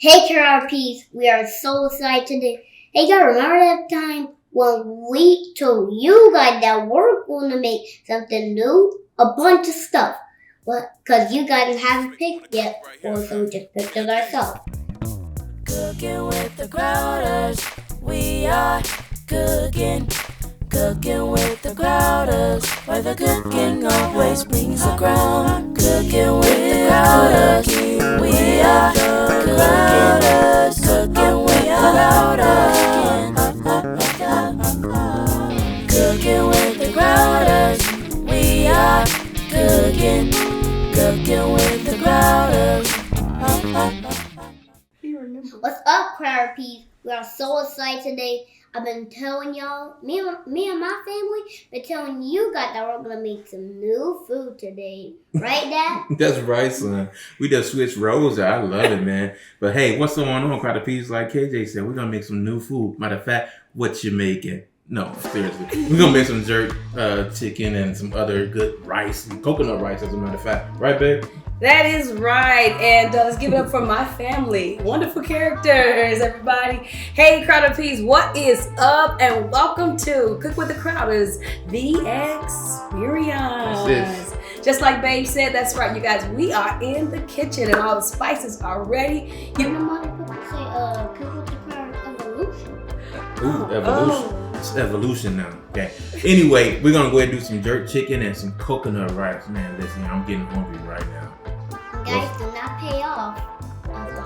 Hey Crowderpeas, we are so excited today. Hey guys, remember that time when we told you guys that we're going to make something new? A bunch of stuff. Because you guys haven't picked yet, or so we just picked it ourselves. Cooking with the Crowders, we are cooking. Cooking with the Crowders, where the cooking always brings the crown. Cooking with the Crowders, we are Crowders. Cooking with the Crowders, cooking with the Crowders, we are cooking. Cooking with the Crowders. What's up, Crowderpeas? We are so excited today. I've been telling y'all, me and my family, been telling you guys that we're gonna make some new food today. Right, Dad? That's right, son. We just switched roles. I love it, man. But hey, what's going on, Crowderpeas? Like KJ said, we're gonna make some new food. Matter of fact, what you making? No, seriously. We're gonna make some jerk chicken and some other good rice, coconut rice, as a matter of fact. Right, babe? That is right, and let's give it up for my family. Wonderful characters, everybody. Hey, Crowderpeas, what is up? And welcome to Cook with the Crowders, the Experience. Just like Babe said, that's right, you guys. We are in the kitchen, and all the spices are ready. You know what people say, Cook with the Crowders evolution. Ooh, evolution. It's evolution now. Okay. Anyway, we're gonna go ahead and do some jerk chicken and some coconut rice. Man, listen, I'm getting hungry right now. Guys, do not pay off of the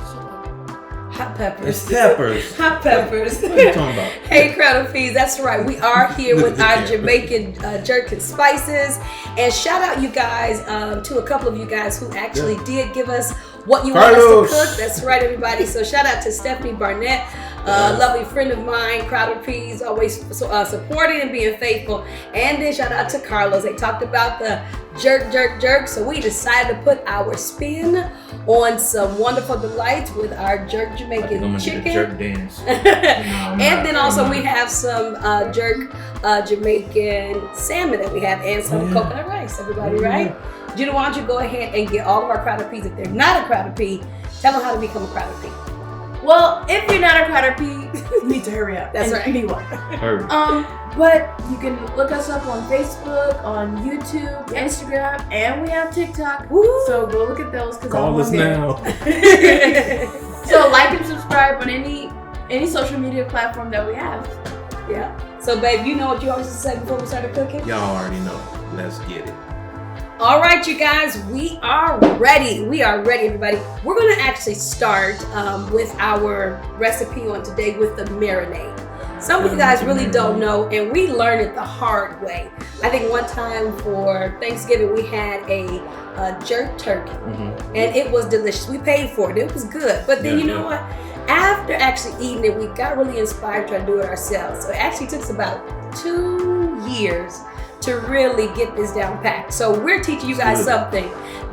chicken. Hot peppers. It's peppers. Hot peppers. What are you talking about? Hey, Crowderpeas, that's right. We are here with our Jamaican jerk and spices. And shout out you guys to a couple of you guys who actually did give us what you want us to cook. That's right, everybody. So shout out to Stephanie Barnett, a lovely friend of mine, Crowderpeas, always supporting and being faithful. And then shout out to Carlos. They talked about the jerk. So we decided to put our spin on some wonderful delights with our jerk Jamaican chicken. Jerk dance. And then also we have some jerk Jamaican salmon that we have, and some coconut rice, everybody, right? Gina, why don't you go ahead and get all of our Crowderpeas. If they're not a Crowderpea, tell them how to become a Crowderpea. Well, if you're not a Crowderpea, you need to hurry up. That's right. Be one. Hurry. But you can look us up on Facebook, on YouTube, Instagram, and we have TikTok. Woo. So go look at those. Call us now. So like and subscribe on any social media platform that we have. Yeah. So, babe, you know what you always say before we started cooking? Y'all already know. Let's get it. All right, you guys, we are ready. We are ready, everybody. We're going to actually start with our recipe on today with the marinade. Some of you guys really don't know, and we learned it the hard way. I think one time for Thanksgiving, we had a jerk turkey, and it was delicious. We paid for it. It was good. But then, you know what? After actually eating it, we got really inspired to do it ourselves. So it actually took us about 2 years to really get this down packed. So we're teaching you guys something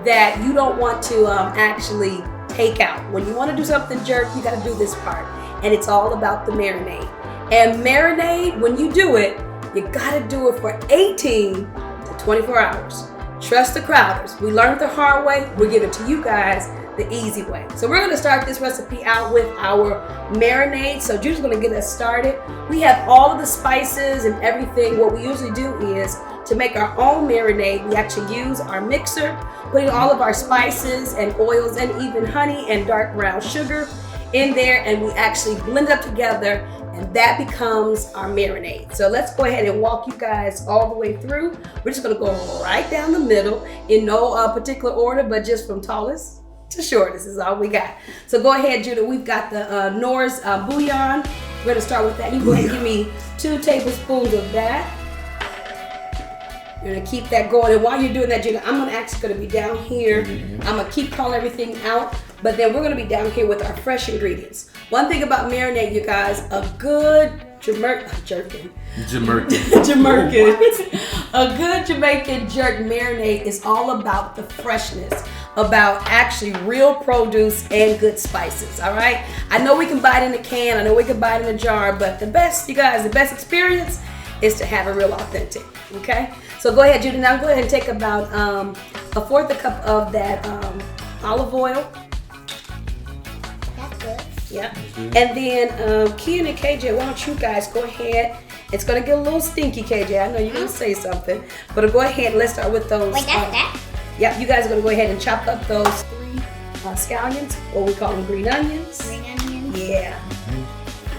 that you don't want to actually take out. When you want to do something jerk, you got to do this part. And it's all about the marinade. And marinade, when you do it, you got to do it for 18 to 24 hours. Trust the Crowders. We learned the hard way. We'll give it to you guys the easy way. So we're going to start this recipe out with our marinade. So Judy's going to get us started. We have all of the spices and everything. What we usually do is to make our own marinade, we actually use our mixer, putting all of our spices and oils and even honey and dark brown sugar in there, and we actually blend it up together, and that becomes our marinade. So let's go ahead and walk you guys all the way through. We're just going to go right down the middle in no particular order, but just from tallest to shortest is all we got. So go ahead, Judah. We've got the Nor's bouillon. We're going to start with that. You go ahead and give me 2 tablespoons of that. You're going to keep that going. And while you're doing that, Judah, I'm actually going to be down here. I'm going to keep calling everything out, but then we're going to be down here with our fresh ingredients. One thing about marinade, you guys, a good Jamaican. A good Jamaican jerk marinade is all about the freshness, about actually real produce and good spices, all right? I know we can buy it in a can, I know we can buy it in a jar, but the best, you guys, the best experience is to have it real authentic, okay? So go ahead, Judy, now go ahead and take about 1/4 cup of that olive oil. Yep. And then Ken and KJ, why don't you guys go ahead? It's gonna get a little stinky, KJ. I know you're gonna say something, but go ahead. Let's start with those. Wait, that's that? Yep. You guys are gonna go ahead and chop up those 3 scallions, what we call them, green onions. Green onions. Yeah.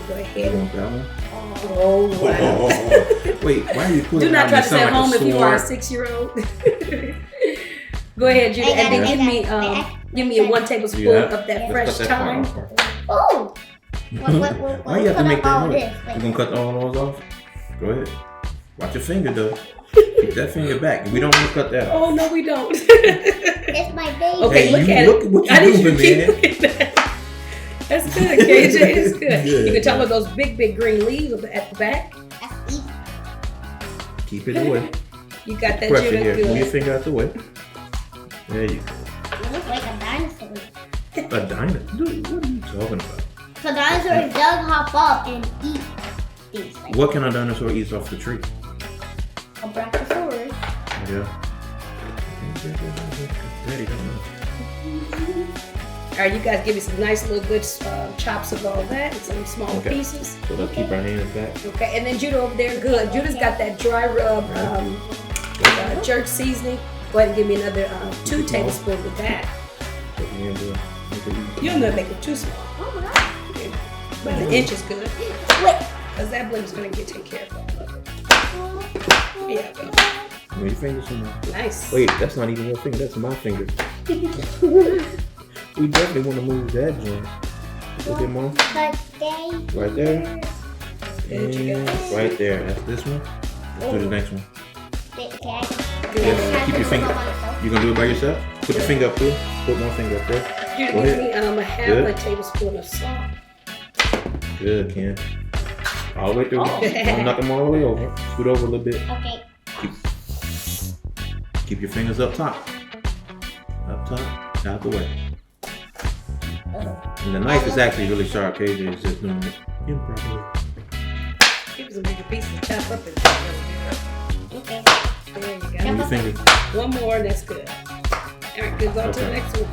Go ahead. You want that one? Oh wow. Wait, why are you putting Do not try to stay like home if you are a sword? 6-year-old. Go ahead, Judy, and then give me a 1 tablespoon of that fresh thyme. Oh! Why you have to make that noise? this? You gonna cut all those off? Go ahead. Watch your finger though. Keep that finger back. We don't want to cut that off. Oh no, we don't. It's my baby. Okay, Hey, look you at look it. at what I you need you to moving, keep man. looking at that. That's good, KJ. It's good. Good, You can tell man. with those big green leaves at the back. That's easy. Keep it away. You got that, Pressure Judy. here. Move your Good. finger out the way. There you go. You look like a dinosaur. A dinosaur? Dude, what are you talking about? So dinosaurs does hop up and eat things like What kind of dinosaur eats off the tree? a brachiosaurus. Yeah. Daddy don't know. All right, you guys give me some nice little good chops of all that and some small Okay. pieces. So let's keep our hands back. Okay, and then Judah over there, good. Judah's got that dry rub jerk seasoning. Go ahead and give me another 2 tablespoons of that. Put your hands up. Make it easy. You don't want to make it too small. Oh my god. But an inch is good. Wait. Because that blender's going to take care of all of it. Yeah, baby. Move your fingers in there. Nice. Wait, that's not even your finger. That's my finger. We definitely want to move that joint. A little bit more. Right there. There you go. And right there. That's this one. Let's do the next one. Okay. Yes. Keep your finger. You gonna do it by yourself? Put your finger up there. Put one finger up there. Judah, Go give me ahead. a half Good. a tablespoon of salt. Good, Ken. All the way through. Oh. Don't knock them all the way over. Scoot over a little bit. Okay. Keep your fingers up top. Up top. Out the way. And the knife is actually really sharp. KJ is just doing it improperly. Give me some bigger pieces to chop up and Okay. there you Move go. your fingers. One more, that's good. All right, good. Go to the Okay. next one.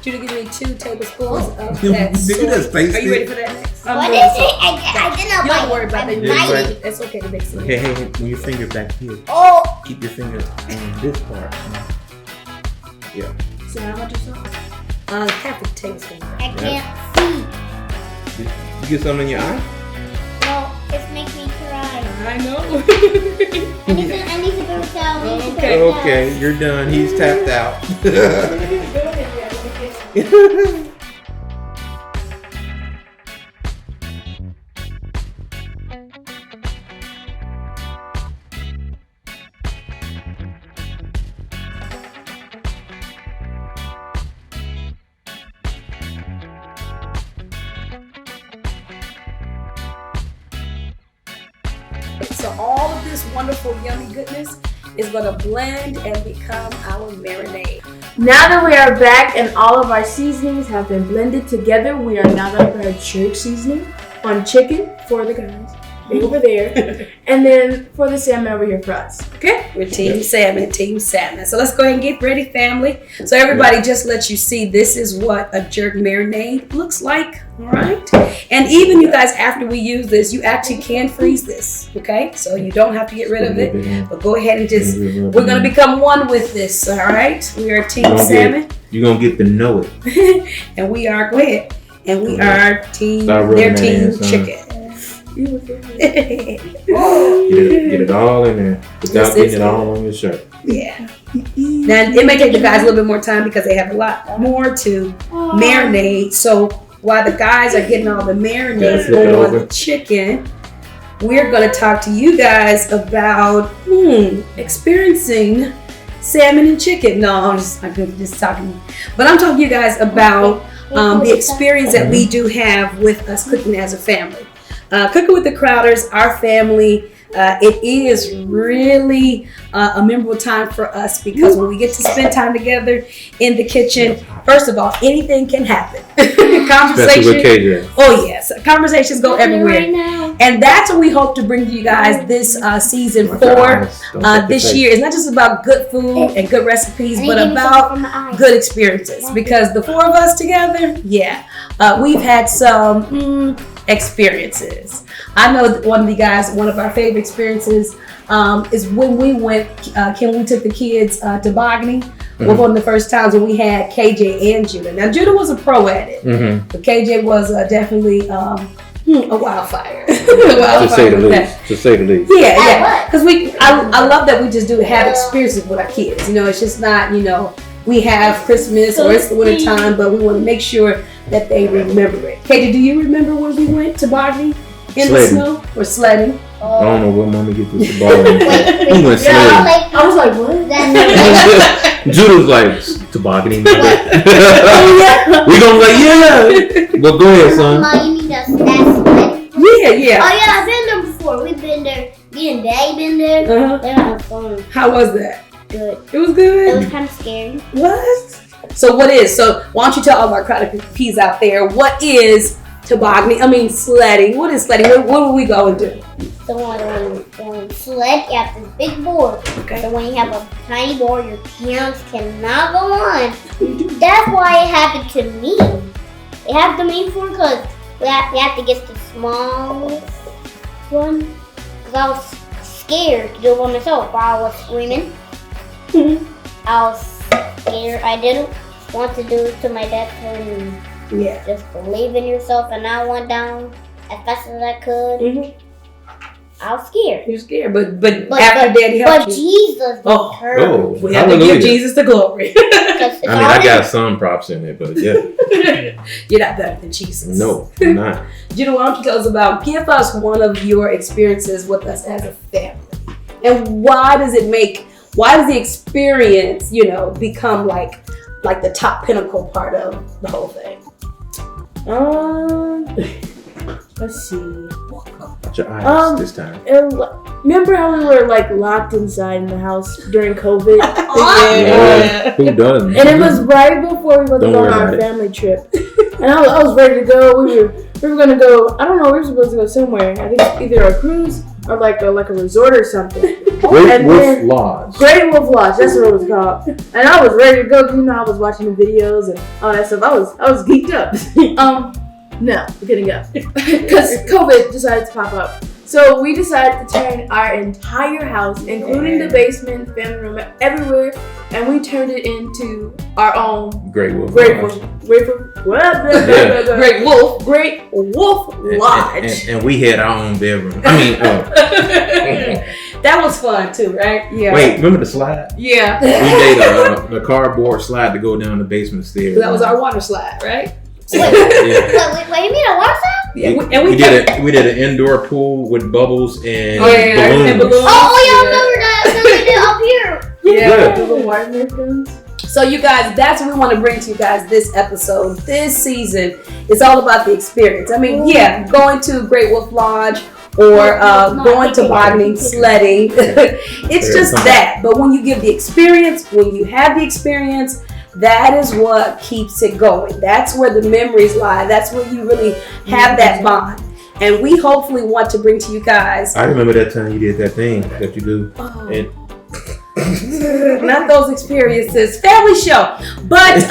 Judah, give me 2 tablespoons of Look that at soy. that face Are you ready stick. for that next? What really is sorry. it? I didn't You bite don't worry it. about I'm that. Yeah, biting. right. It's okay to mix it. Hey, move your finger back here. Oh. Keep your finger on this part. Yeah. So how much is salt? Half a tablespoon. I can't see. You get something in your eye? No, it makes me cry. I know. I need to go down. Okay. Okay, you're done. He's tapped out. Go ahead, yeah. So all of this wonderful, yummy goodness is going to blend and become our marinade. Now that we are back and all of our seasonings have been blended together, we are now going to put our jerk seasoning on chicken for the guys over there, and then for the salmon over here for us. Okay? We're Team Salmon, Team Salmon. So let's go ahead and get ready, family. So everybody just let you see this is what a jerk marinade looks like, all right? And even you guys, after we use this, you actually can freeze this, okay? So you don't have to get rid of it, but go ahead and just, we're going to become one with this, all right? We are Team Salmon. You're going to get to know it. And we are, go ahead, and we are Team, Start rubbing their that Team in, son. Chicken. Get it all in there without getting it all on your shirt. Yeah. Now it may take the guys a little bit more time because they have a lot more to marinate. So while the guys are getting all the marinade Flip it on over. the chicken, we're going to talk to you guys about experiencing salmon and chicken. No, I'm just talking. But I'm talking to you guys about the experience that we do have with us cooking as a family. Cooking with the Crowders, our family It is really a memorable time for us because when we get to spend time together in the kitchen, first of all, anything can happen. Especially with KJ. Oh yes, conversations go everywhere. Right now. And that's what we hope to bring to you guys this season 4 this year. It's not just about good food and good recipes, but about good experiences. Because the 4 of us together, we've had some experiences. I know one of our favorite experiences is when we went, we took the kids tobogganing. Was one of the first times when we had KJ and Judah. Now Judah was a pro at it, but KJ was definitely a wildfire. To say the least. Yeah. Because I love that we just do have experiences with our kids. It's just not, we have Christmas or it's the winter time, but we want to make sure that they remember it. KJ, do you remember when we went tobogganing in the snow or sledding? I don't know where Mama get this tobogganing from. He went sledding. I was like, what? Judah was like, tobogganing. We gonna like, yeah. But go ahead, son. Mom, you need us. That's Yeah. Oh yeah, I've been there before. We've been there. Me and Daddy been there. They had fun. How was that? Good. It was good. It was kind of scary. What? So why don't you tell all of our Crowderpeas out there, what is tobogganing? I mean sledding. What is sledding? What will we go and do? So when sled, you have this big board. Okay. So when you have a tiny board, your parents cannot go on. That's why it happened to me. It happened to me because we have to get the smallest one. Because I was scared to do it by myself while I was screaming. I was scared. I didn't want to do it to my dad. Just believe in yourself, and I went down as fast as I could. I was scared. You're scared, but after Daddy helped but you. Jesus Oh, we have to give Jesus the glory. I got some props in it, but yeah. You're not better than Jesus. No, I'm not. Judah, why don't you tell us give us one of your experiences with us as a family, and why does the experience, become like the top pinnacle part of the whole thing? Let's see. Watch your eyes this time. Remember how we were like locked inside in the house during COVID? Yeah. Who doesn't? And it was right before we were going on our family trip. And I was ready to go. We were gonna go. I don't know. We were supposed to go somewhere. I think either a cruise or like a resort or something. Great Wolf Lodge. Great Wolf Lodge. That's what it was called. And I was ready to go. I was watching the videos and all that stuff. I was geeked up. No, we're getting up because COVID decided to pop up. So we decided to turn our entire house, including the basement, family room, everywhere, and we turned it into our own Great Wolf Lodge. And we had our own bedroom. That was fun too, right? Yeah. Wait, remember the slide? Yeah. We made a cardboard slide to go down the basement stairs. That was our water slide, right? Wait, you mean a water slide? Yeah, we did an indoor pool with bubbles and balloons. Oh, yeah, I remember that. We did up here. Yeah. The water balloons. So you guys, that's what we want to bring to you guys this episode, this season. It's all about the experience. I mean, going to Great Wolf Lodge or going tobogganing, sledding. It's just that. But when you give the experience, when you have the experience, that is what keeps it going. That's where the memories lie. That's where you really have that bond. And we hopefully want to bring to you guys. I remember that time you did that thing that you do. Not those experiences. Family show. But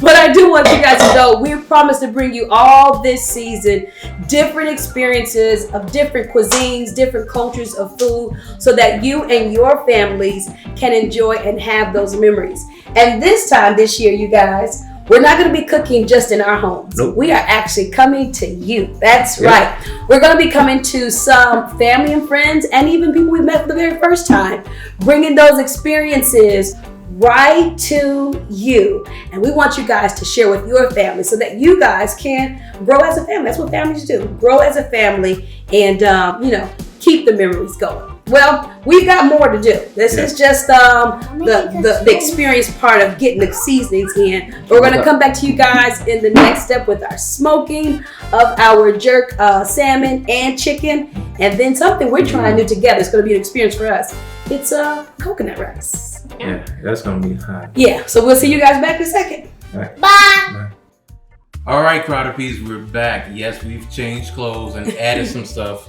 what I do want you guys to know, we promise to bring you all this season different experiences of different cuisines, different cultures of food, so that you and your families can enjoy and have those memories. And this year, you guys, we're not going to be cooking just in our homes. Nope. We are actually coming to you. That's right. We're going to be coming to some family and friends and even people we met for the very first time, bringing those experiences right to you. And we want you guys to share with your family so that you guys can grow as a family. That's what families do. Grow as a family and, keep the memories going. Well, we've got more to do. This is just the experience part of getting the seasonings in. We're going to come back to you guys in the next step with our smoking of our jerk salmon and chicken. And then something we're trying to do together. It's going to be an experience for us. It's coconut rice. Yeah, that's gonna be hot. Yeah, so we'll see you guys back in a second. All right. Bye. All right, Crowderpeas, we're back. Yes, we've changed clothes and added some stuff.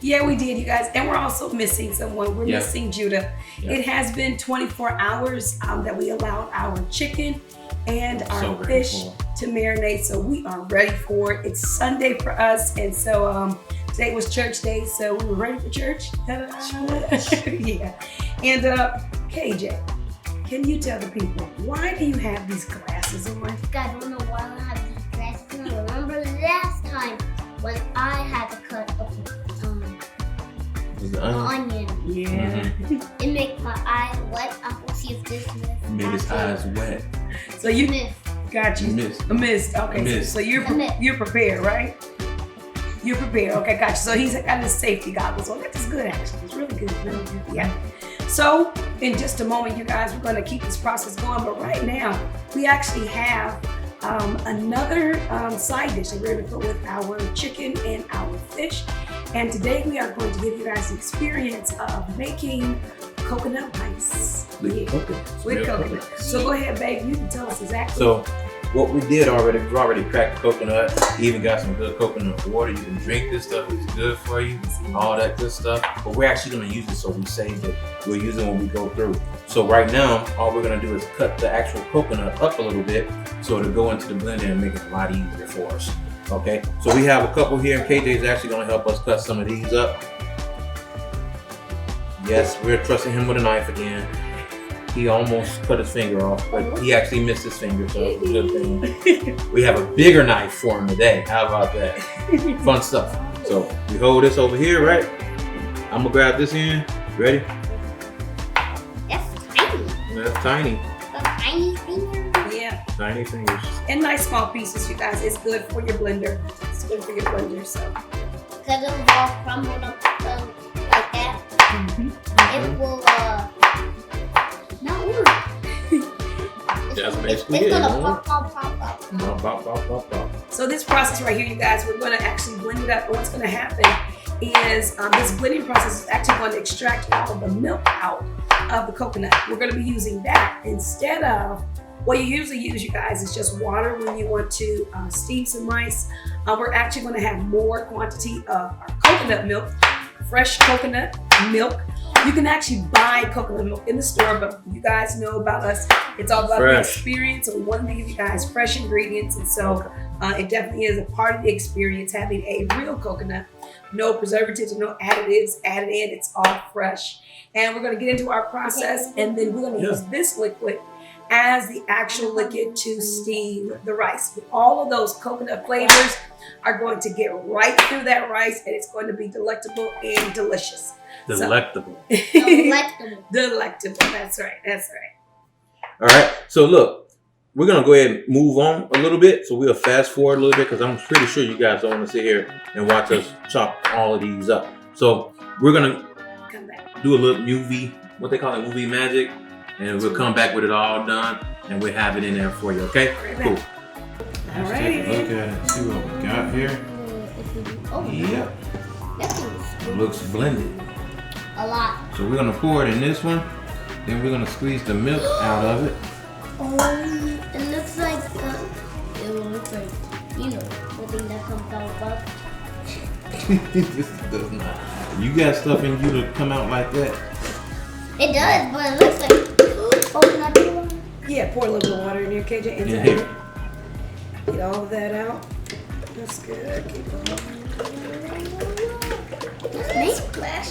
Yeah, we did, you guys. And we're also missing someone. We're missing Judah. Yeah. It has been 24 hours that we allowed our chicken and our fish to marinate. So we are ready for it. It's Sunday for us. And so today was church day. So we were ready for church. Yeah. And KJ, can you tell the people, why do you have these glasses on? I don't know why I have these glasses on. Remember last time when I had to cut an onion. Yeah. It made my eyes wet. I will see if this missed. It made his eyes wet. So you missed. got you. Missed. Missed. Okay. Missed. So you're prepared, right? You're prepared. Okay, gotcha. So he's got his safety goggles on. That's good, actually. It's really good. Really good. Yeah. So in just a moment, you guys, we're going to keep this process going. But right now, we actually have another side dish that we're going to put with our chicken and our fish. And today we are going to give you guys the experience of making coconut rice. With coconut. So go ahead, babe. You can tell us exactly. So what we did already, we've already cracked the coconut, even got some good coconut water. You can drink this stuff, it's good for you, all that good stuff. But we're actually gonna use it, so we saved it. We'll use it when we go through. So right now, all we're gonna do is cut the actual coconut up a little bit so it'll go into the blender and make it a lot easier for us. Okay, so we have a couple here, and KJ is actually gonna help us cut some of these up. Yes, we're trusting him with a knife again. He almost cut his finger off, but he actually missed his finger, so it's a good thing. We have a bigger knife for him today. How about that? Fun stuff. So we hold this over here, right? I'm gonna grab this end. Ready? That's tiny. That's tiny. A tiny finger. Yeah. Tiny fingers. And nice small pieces, you guys. It's good for your blender. It's good for your blender, so. Because it will all crumble up like that. It will not work. That's basically it's it. gonna pop. Pop. So this process right here, you guys, we're gonna actually blend it up. And what's gonna happen is this blending process is actually going to extract all of the milk out of the coconut. We're gonna be using that instead of what you usually use, you guys, is just water when you want to steam some rice. We're actually gonna have more quantity of our coconut milk, fresh coconut milk. You can actually buy coconut milk in the store, but you guys know about us. It's all about the experience. So we want to give you guys fresh ingredients. And so it definitely is a part of the experience having a real coconut. No preservatives or no additives added in. It's all fresh. And we're going to get into our process. And then we're going to use this liquid as the actual liquid to steam the rice. All of those coconut flavors are going to get right through that rice, and it's going to be delectable and delicious. Delectable. Delectable. That's right. That's right. All right. So look, we're gonna go ahead and move on a little bit. So we'll fast forward a little bit because I'm pretty sure you guys don't want to sit here and watch us chop all of these up. So we're gonna do a little UV, what they call it, movie magic, and we'll come back with it all done, and we'll have it in there for you. Okay? Cool. All Let's right. take a look at it and see what we got here. Yep. It looks blended. A lot. So we're gonna pour it in this one. Then we're gonna squeeze the milk out of it. It looks like you know, the thing that comes out above. This does not. You got stuff in you to come out like that? It does, but it looks like coconut. Yeah, pour a little bit of water in there, KJ. Into Yeah. here. Get all of that out. That's good. Keep going. Nice splash.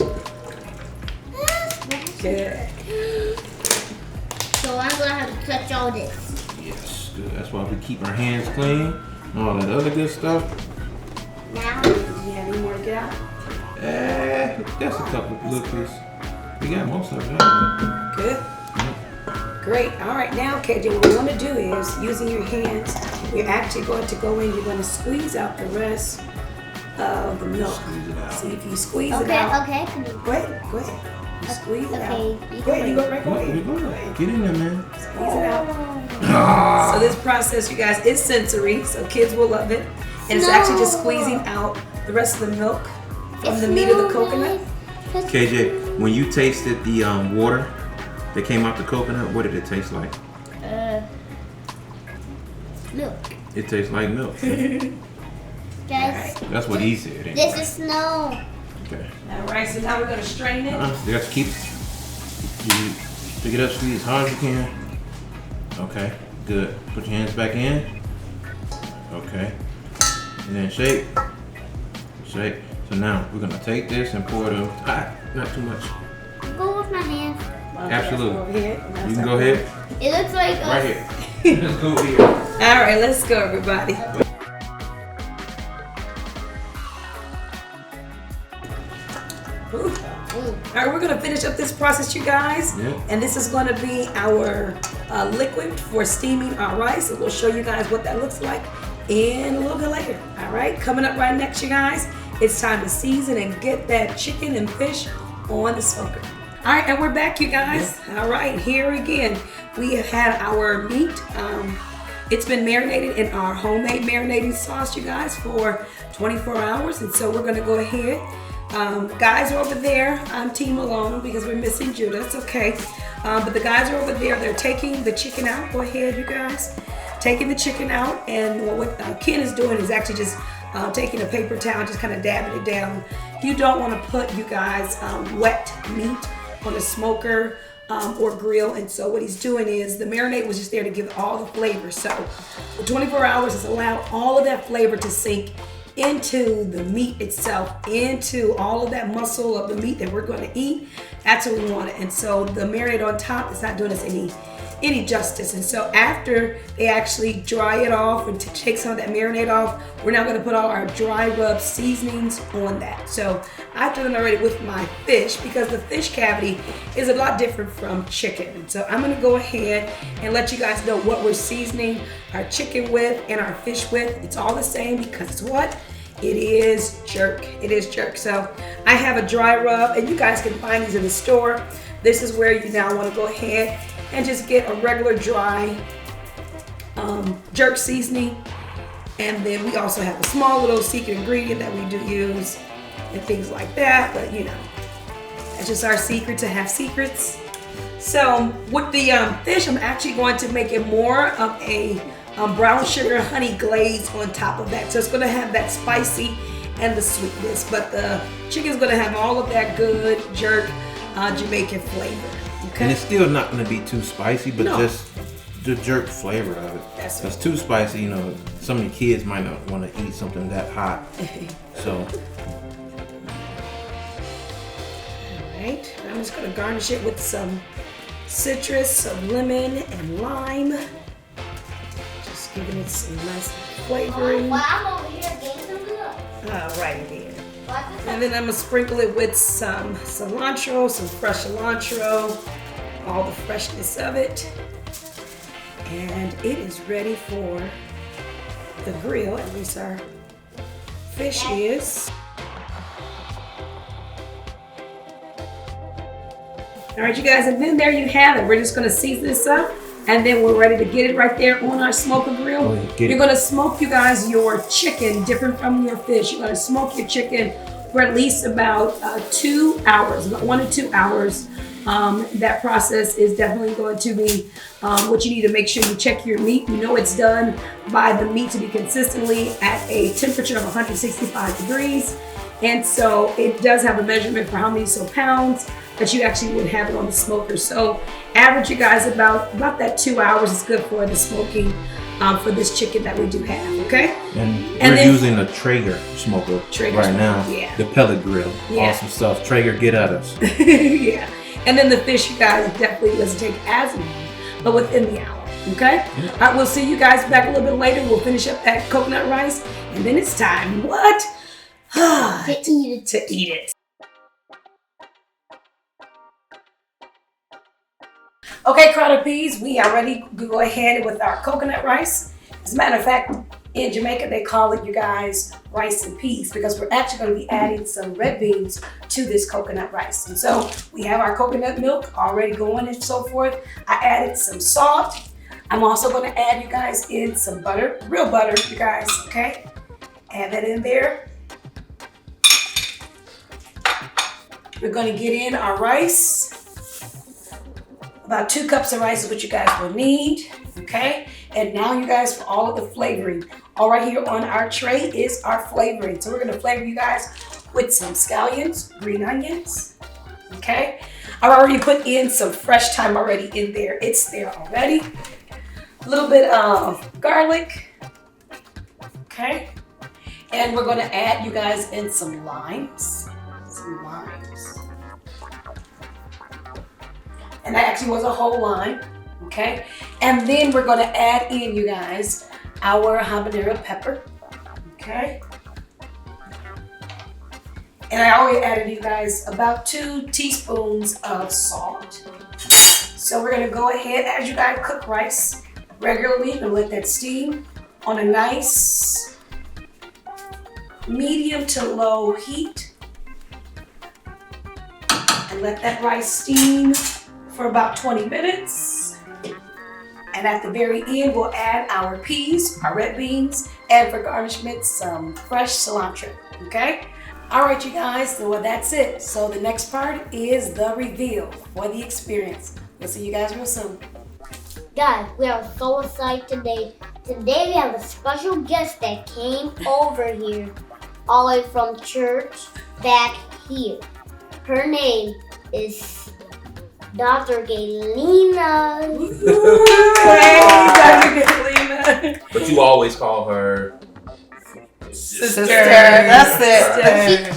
Good. So I'm gonna have to touch all this. Yes, good. That's why we keep our hands clean and all that other good stuff. Now, Do you have any more to get out? That's a couple of little pieces. We got most of it out. Good. Great. All right, now, KJ, what we want to do is, using your hands, you're actually going to go in, you're going to squeeze out the rest of the milk. Squeeze it out. See if you squeeze it out. okay. Go ahead. You squeeze it out. Okay, Go ahead, you go right Go ahead. ahead. Get in there, man. Squeeze it out. So this process, you guys, is sensory, so kids will love it. And it's actually just squeezing out the rest of the milk from the meat of the coconut. KJ, when you tasted the water that came out the coconut, what did it taste like? Milk. It tastes like milk. Guys, That's what he said. Anyway. this is snow. Okay. All right, so now we're gonna strain it. You got to keep you pick it up, squeeze as hard as you can. Okay, good. Put your hands back in. Okay, and then shake. Shake. So now we're gonna take this and pour it in. Not too much. Go with my hands. Absolutely. You can go ahead. It looks like Right here. Let's go here. All right, let's go, everybody. Ooh. All right, we're gonna finish up this process, you guys. Yeah. And this is gonna be our liquid for steaming our rice. And we'll show you guys what that looks like in a little bit later. All right, coming up right next, you guys, it's time to season and get that chicken and fish on the smoker. All right, and we're back, you guys. All right, here again, we have had our meat. It's been marinated in our homemade marinating sauce, you guys, for 24 hours. And so we're gonna go ahead. Guys are over there. I'm team alone because we're missing Judah. It's okay. But the guys are over there. They're taking the chicken out. Go ahead, you guys. Taking the chicken out. And what Ken is doing is actually just taking a paper towel, just kind of dabbing it down. You don't want to put, you guys, wet meat on a smoker or grill. And so what he's doing is the marinade was just there to give all the flavor. So for 24 hours, it's allowed all of that flavor to sink into the meat itself, into all of that muscle of the meat that we're going to eat. That's what we wanted. And so the marinade on top is not doing us any justice. And so after they actually dry it off and to take some of that marinade off, we're now going to put all our dry rub seasonings on that. So I've done it already with my fish because the fish cavity is a lot different from chicken. And so I'm going to go ahead and let you guys know what we're seasoning our chicken with and our fish with. It's all the same because it's what? It is jerk. It is jerk. So I have a dry rub, and you guys can find these in the store. This is where you now want to go ahead and just get a regular dry jerk seasoning. And then we also have a small little secret ingredient that we do use and things like that. But you know, that's just our secret to have secrets. So with the fish, I'm actually going to make it more of a brown sugar honey glaze on top of that. So it's going to have that spicy and the sweetness. But the chicken's going to have all of that good jerk Jamaican flavor. Okay? And it's still not going to be too spicy, but No. just the jerk flavor of it. That's If it's too spicy, you know, some of the kids might not want to eat something that hot. So, Alright, I'm just going to garnish it with some citrus, some lemon, and lime. Just giving it some nice flavoring. Well, I'm over here getting some good. Alright then. And then I'm gonna sprinkle it with some cilantro, some fresh cilantro, all the freshness of it. And it is ready for the grill, at least our fish is. All right, you guys, and then there you have it. We're just gonna season this up, and then we're ready to get it right there on our smoker grill. Oh, yeah, get You're it. gonna smoke, you guys, your chicken different from your fish. You're gonna smoke your chicken for at least about 2 hours, about 1 to 2 hours. That process is definitely going to be what you need to make sure you check your meat. You know it's done by the meat to be consistently at a temperature of 165 degrees. And so it does have a measurement for how many pounds that you actually would have it on the smoker. So average, you guys, about that 2 hours is good for the smoking for this chicken that we do have, okay? and And we're then- using a Traeger smoker Traeger right smoker, now. yeah. The pellet grill. Yeah. Awesome stuff. Traeger, get at us. Yeah. And then the fish, you guys, definitely doesn't take as long, but within the hour, okay? All right, we'll see you guys back a little bit later. We'll finish up that coconut rice, and then it's time, what? To eat it. To eat it. Okay, Crowderpeas, we are ready to go ahead with our coconut rice. As a matter of fact, in Jamaica, they call it, you guys, rice and peas, because we're actually going to be adding some red beans to this coconut rice. And so we have our coconut milk already going and so forth. I added some salt. I'm also going to add, you guys, in some butter, real butter, you guys, okay? Add that in there. We're going to get in our rice. About 2 cups of rice is what you guys will need, okay? And now you guys, for all of the flavoring, all right here on our tray is our flavoring. So we're gonna flavor you guys with some scallions, green onions, okay? I've already put in some fresh thyme already in there. It's there already. A little bit of garlic, okay? And we're gonna add you guys in some limes, And that actually was a whole lime, okay? And then we're gonna add in, you guys, our habanero pepper, okay? And I already added you guys about 2 teaspoons of salt. So we're gonna go ahead, as you guys cook rice regularly, and let that steam on a nice medium to low heat. And let that rice steam for about 20 minutes. And at the very end, we'll add our peas, our red beans, and for garnishment, some fresh cilantro, okay? All right, you guys, so that's it. So the next part is the reveal for the experience. We'll see you guys real soon. Guys, we are so excited today. Today we have a special guest that came over here, all the way from church back here. Her name is Dr. Galena. Hey, Dr. Galena. But you always call her Sister. That's it.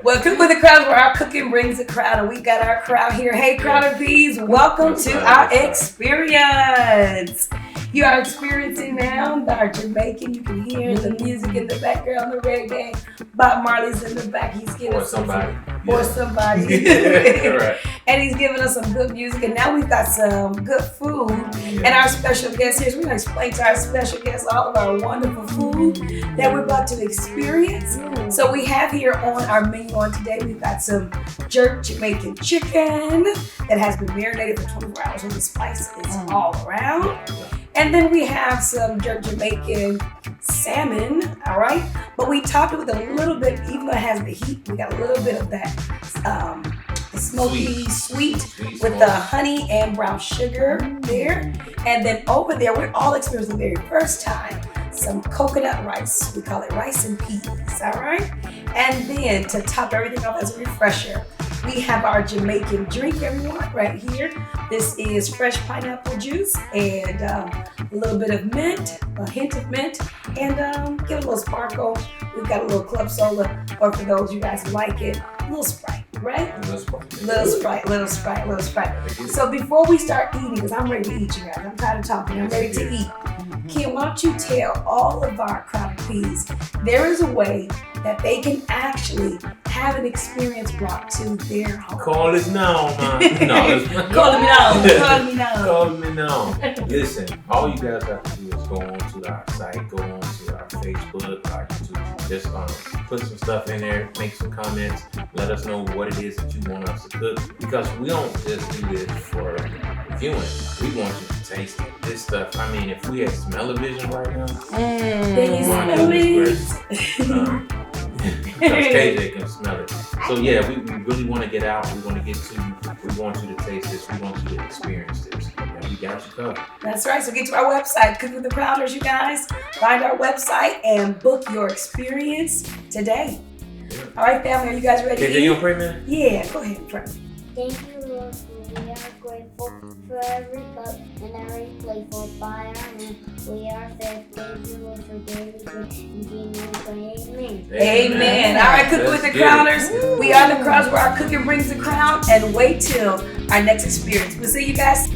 Welcome to the crowd where our cooking brings the crowd, and we got our crowd here. Hey, Crowderpeas, welcome to our experience. You are experiencing now our Jamaican. You can hear the music in the background, the reggae. Bob Marley's in the back. He's giving us somebody. Right. And he's giving us some good music. And now we've got some good food. And our special guest here, we're going to explain to our special guests all of our wonderful food that we're about to experience. So we have here on our menu on today, we've got some jerk Jamaican chicken that has been marinated for 24 hours with the spices all around. And then we have some jerk Jamaican salmon, all right? But we topped it with a little bit, even though it has the heat, we got a little bit of that smoky sweet with the honey and brown sugar there. And then over there, we're all experiencing the very first time some coconut rice. We call it rice and peas, all right? And then to top everything off as a refresher, we have our Jamaican drink, everyone, right here. This is fresh pineapple juice and a little bit of mint, a hint of mint, and get a little sparkle. We've got a little club soda, or for those you guys who like it, a little Sprite, right? Little Sprite. So before we start eating, because I'm ready to eat, you guys. I'm tired of talking. I'm ready to eat. Kim, why don't you tell all of our Crowderpeas there is a way that they can actually have an experience brought to their home. Call us now, man. No, Call me now. Call me now. Listen, all you guys have to do is go on to our site, go on to our Facebook, our YouTube. Just put some stuff in there, make some comments, let us know what it is that you want us to cook. Because we don't just do this for viewing. We want you to taste it. This stuff, I mean, if we had smell-o-vision right now, because KJ can smell it. So yeah, we really want to get out. We want to get to you. We want you to taste this. We want you to experience this. And we got you covered. That's right. So get to our website, Cook with the Crowders, you guys. Find our website and book your experience today. Yeah. All right, family, are you guys ready? KJ, you pray, man? Yeah, go ahead and pray. Thank you, Lord, for we are grateful for every cup and every playful by our hand. We are fed. Thank you, Lord, for daily bread. In Jesus' name, amen. Amen. All right, Cook with the Crowders. We are the crowds where our cooking brings the crowd. And wait till our next experience. We'll see you guys.